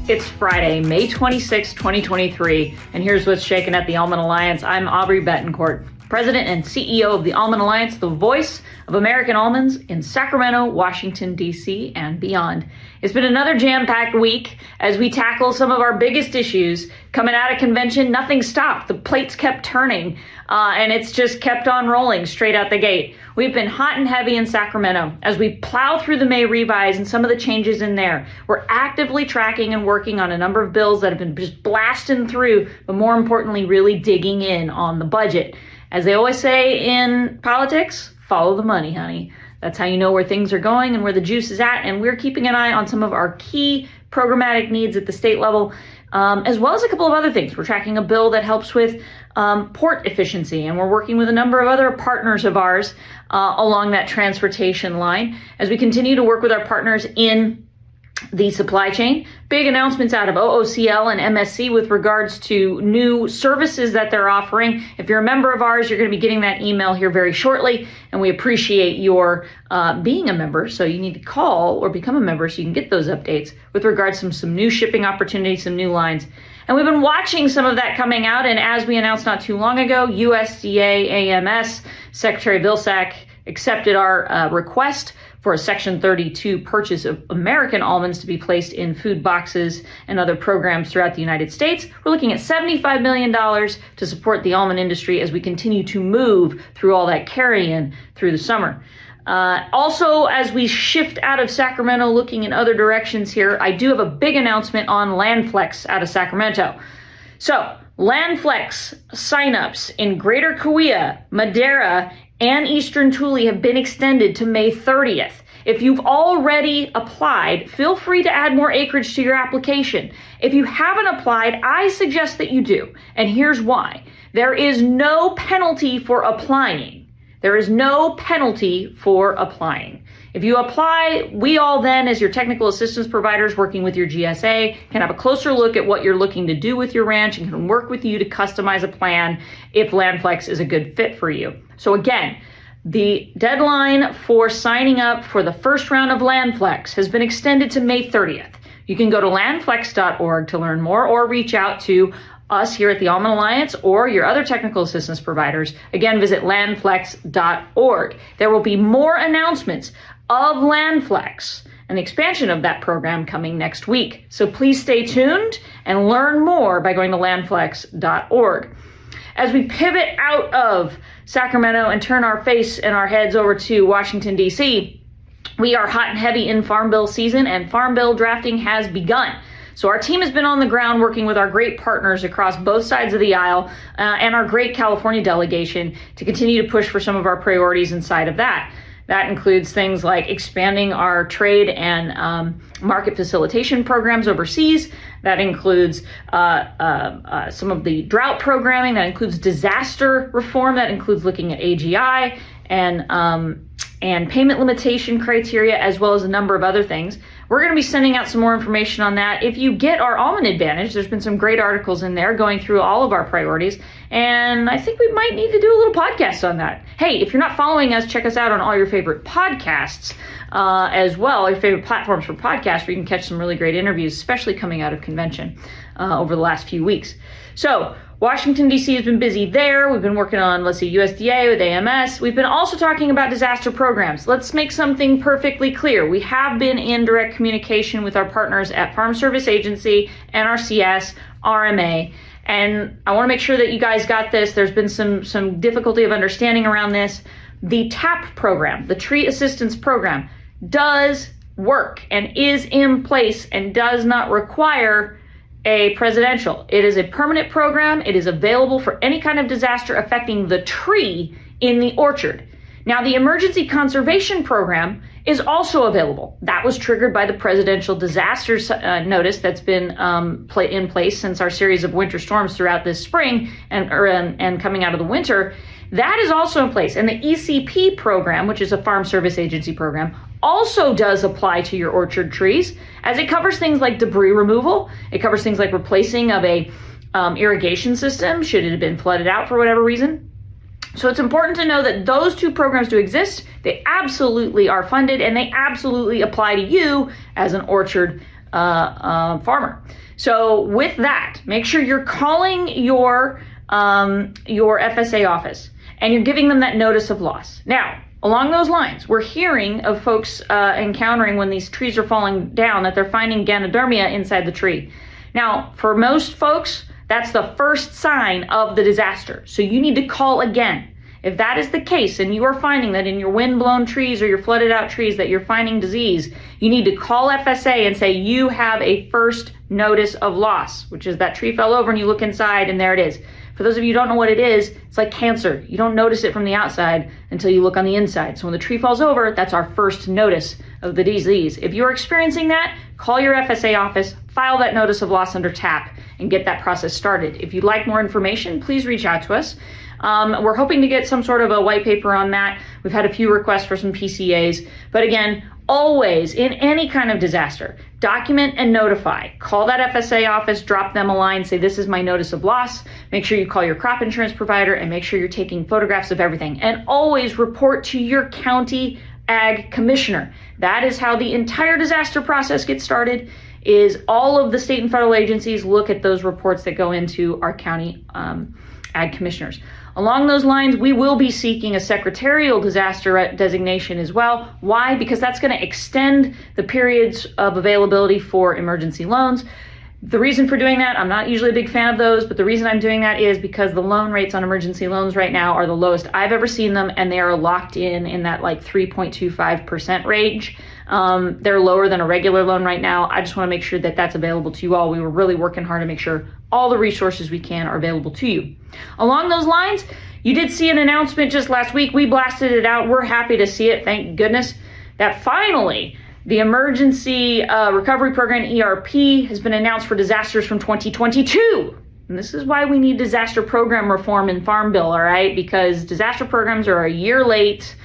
It's Friday, May 26, 2023, and here's what's shaking at the Almond Alliance. I'm Aubrey Bettencourt, President and CEO of the Almond Alliance, the voice of American almonds in Sacramento, Washington, D.C., and beyond. It's been another jam-packed week as we tackle some of our biggest issues. Coming out of convention, nothing stopped. The plates kept turning, and it's just kept on rolling straight out the gate. We've been hot and heavy in Sacramento as we plow through the May revise and some of the changes in there. We're actively tracking and working on a number of bills that have been just blasting through, but more importantly, really digging in on the budget. As they always say in politics, follow the money, honey. That's how you know where things are going and where the juice is at. And we're keeping an eye on some of our key programmatic needs at the state level, as well as a couple of other things. We're tracking a bill that helps with port efficiency, and we're working with a number of other partners of ours along that transportation line as we continue to work with our partners in the supply chain. Big announcements out of OOCL and MSC with regards to new services that they're offering. If you're a member of ours, you're going to be getting that email here very shortly, and we appreciate your being a member. So you need to call or become a member so you can get those updates with regards to some new shipping opportunities, some new lines. And we've been watching some of that coming out, and as we announced not too long ago, USDA AMS, Secretary Vilsack accepted our request for a Section 32 purchase of American almonds to be placed in food boxes and other programs throughout the United States. We're looking at $75 million to support the almond industry as we continue to move through all that carry-in through the summer. Also, as we shift out of Sacramento, looking in other directions here, I do have a big announcement on LandFlex out of Sacramento. So, LandFlex signups in Greater Cahuilla, Madera, and Eastern Tule have been extended to May 30th. If you've already applied, feel free to add more acreage to your application. If you haven't applied, I suggest that you do. And here's why. There is no penalty for applying. There is no penalty for applying. If you apply, we all then, as your technical assistance providers working with your GSA, can have a closer look at what you're looking to do with your ranch and can work with you to customize a plan if LandFlex is a good fit for you. So again, the deadline for signing up for the first round of LandFlex has been extended to May 30th. You can go to landflex.org to learn more or reach out to us here at the Almond Alliance or your other technical assistance providers. Again, visit landflex.org. There will be more announcements of LandFlex and the expansion of that program coming next week. So please stay tuned and learn more by going to landflex.org. As we pivot out of Sacramento and turn our face and our heads over to Washington, D.C., we are hot and heavy in Farm Bill season, and Farm Bill drafting has begun. So our team has been on the ground working with our great partners across both sides of the aisle and our great California delegation to continue to push for some of our priorities inside of that. That includes things like expanding our trade and market facilitation programs overseas. That includes some of the drought programming. That includes disaster reform. That includes looking at AGI and payment limitation criteria, as well as a number of other things. We're going to be sending out some more information on that. If you get our Almond Advantage, there's been some great articles in there going through all of our priorities, and I think we might need to do a little podcast on that. Hey, if you're not following us, check us out on all your favorite podcasts as well, your favorite platforms for podcasts, where you can catch some really great interviews, especially coming out of convention over the last few weeks. So, Washington, D.C. has been busy there. We've been working on, USDA with AMS. We've been also talking about disaster programs. Let's make something perfectly clear. We have been in direct communication with our partners at Farm Service Agency, NRCS, RMA, and I want to make sure that you guys got this. There's been some difficulty of understanding around this. The TAP program, the Tree Assistance Program, does work and is in place and does not require a presidential. It is a permanent program. It is available for any kind of disaster affecting the tree in the orchard. Now, the Emergency Conservation Program is also available. That was triggered by the presidential disaster notice that's been in place since our series of winter storms throughout this spring and coming out of the winter. That is also in place. And the ECP program, which is a Farm Service Agency program, also does apply to your orchard trees, as it covers things like debris removal. It covers things like replacing of a irrigation system should it have been flooded out for whatever reason. So it's important to know that those two programs do exist. They absolutely are funded, and they absolutely apply to you as an orchard farmer. So with that, make sure you're calling your FSA office and you're giving them that notice of loss. Now, along those lines, we're hearing of folks encountering when these trees are falling down that they're finding Ganodermia inside the tree. Now, for most folks, that's the first sign of the disaster. So you need to call again. If that is the case and you are finding that in your wind-blown trees or your flooded out trees that you're finding disease, you need to call FSA and say you have a first notice of loss, which is that tree fell over and you look inside and there it is. For those of you who don't know what it is, it's like cancer. You don't notice it from the outside until you look on the inside. So when the tree falls over, that's our first notice of the disease. If you're experiencing that, call your FSA office, file that notice of loss under TAP, and get that process started. If you'd like more information, please reach out to us. We're hoping to get some sort of a white paper on that. We've had a few requests for some PCAs, but again, always in any kind of disaster, document and notify. Call that FSA office, drop them a line, say this is my notice of loss. Make sure you call your crop insurance provider and make sure you're taking photographs of everything. And always report to your county ag commissioner. That is how the entire disaster process gets started, is all of the state and federal agencies look at those reports that go into our county ag commissioners. Along those lines, we will be seeking a secretarial disaster designation as well. Why? Because that's going to extend the periods of availability for emergency loans. The reason for doing that, I'm not usually a big fan of those, but the reason I'm doing that is because the loan rates on emergency loans right now are the lowest I've ever seen them, and they are locked in that like 3.25% range. They're lower than a regular loan right now. I just want to make sure that that's available to you all. We were really working hard to make sure all the resources we can are available to you. Along those lines, you did see an announcement just last week. We blasted it out. We're happy to see it, thank goodness, that finally the Emergency Recovery Program, ERP, has been announced for disasters from 2022. And this is why we need disaster program reform in Farm Bill, all right? Because disaster programs are a year late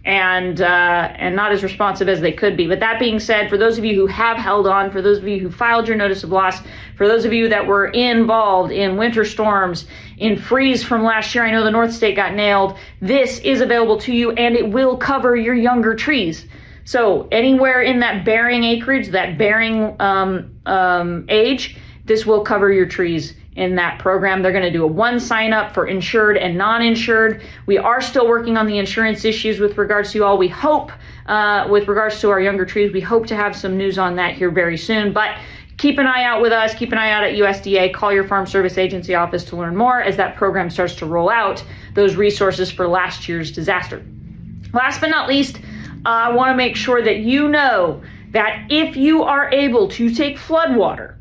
and not as responsive as they could be. But that being said, for those of you who have held on, for those of you who filed your notice of loss, for those of you that were involved in winter storms, in freeze from last year, I know the North State got nailed, this is available to you and it will cover your younger trees. So anywhere in that bearing acreage, that bearing age, this will cover your trees in that program. They're going to do a one sign up for insured and non-insured. We are still working on the insurance issues with regards to you all. We hope, with regards to our younger trees, we hope to have some news on that here very soon. But keep an eye out with us. Keep an eye out at USDA. Call your Farm Service Agency office to learn more as that program starts to roll out those resources for last year's disaster. Last but not least, I want to make sure that you know that if you are able to take flood water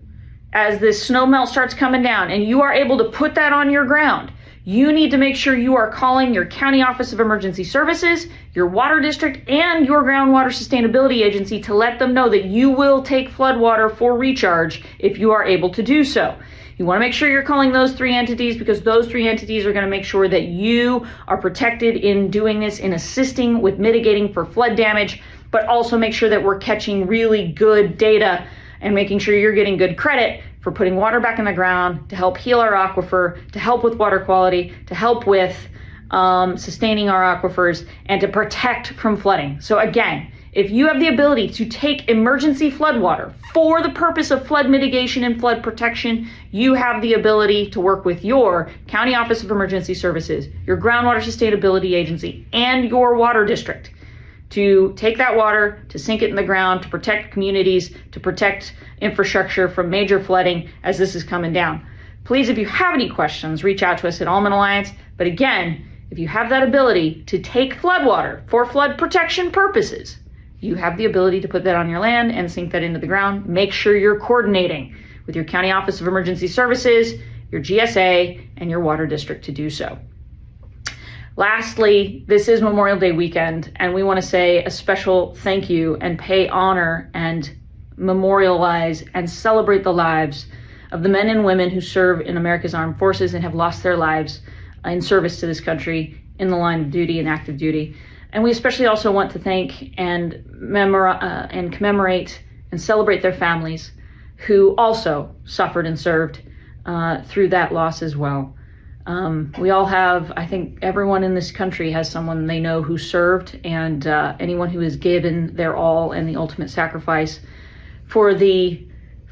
as this snow melt starts coming down and you are able to put that on your ground, you need to make sure you are calling your County Office of Emergency Services, your water district, and your groundwater sustainability agency to let them know that you will take flood water for recharge if you are able to do so. You want to make sure you're calling those three entities because those three entities are going to make sure that you are protected in doing this, in assisting with mitigating for flood damage, but also make sure that we're catching really good data and making sure you're getting good credit for putting water back in the ground to help heal our aquifer, to help with water quality, to help with sustaining our aquifers, and to protect from flooding. So again, if you have the ability to take emergency flood water for the purpose of flood mitigation and flood protection, you have the ability to work with your County Office of Emergency Services, your Groundwater Sustainability Agency, and your water district to take that water, to sink it in the ground, to protect communities, to protect infrastructure from major flooding as this is coming down. Please, if you have any questions, reach out to us at Almond Alliance. But again, if you have that ability to take flood water for flood protection purposes, you have the ability to put that on your land and sink that into the ground. Make sure you're coordinating with your County Office of Emergency Services, your GSA, and your water district to do so. Lastly, this is Memorial Day weekend, and we want to say a special thank you and pay honor and memorialize and celebrate the lives of the men and women who serve in America's armed forces and have lost their lives in service to this country in the line of duty and active duty. And we especially also want to thank and commemorate and celebrate their families who also suffered and served through that loss as well. We all have, I think everyone in this country has someone they know who served, and anyone who has given their all and the ultimate sacrifice for the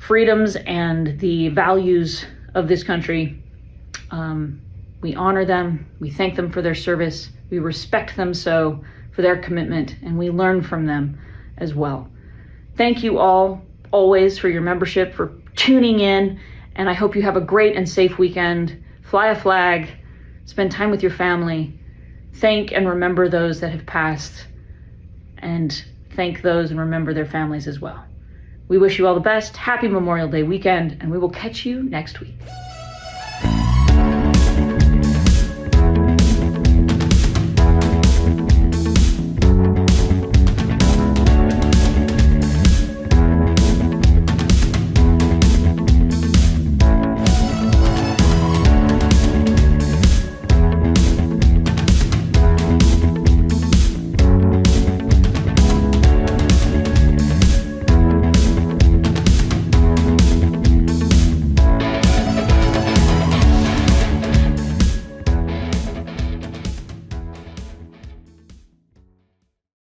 freedoms and the values of this country. We honor them, we thank them for their service, we respect them so for their commitment, and we learn from them as well. Thank you all always for your membership, for tuning in, and I hope you have a great and safe weekend. Fly a flag, spend time with your family, thank and remember those that have passed, and thank those and remember their families as well. We wish you all the best. Happy Memorial Day weekend, and we will catch you next week.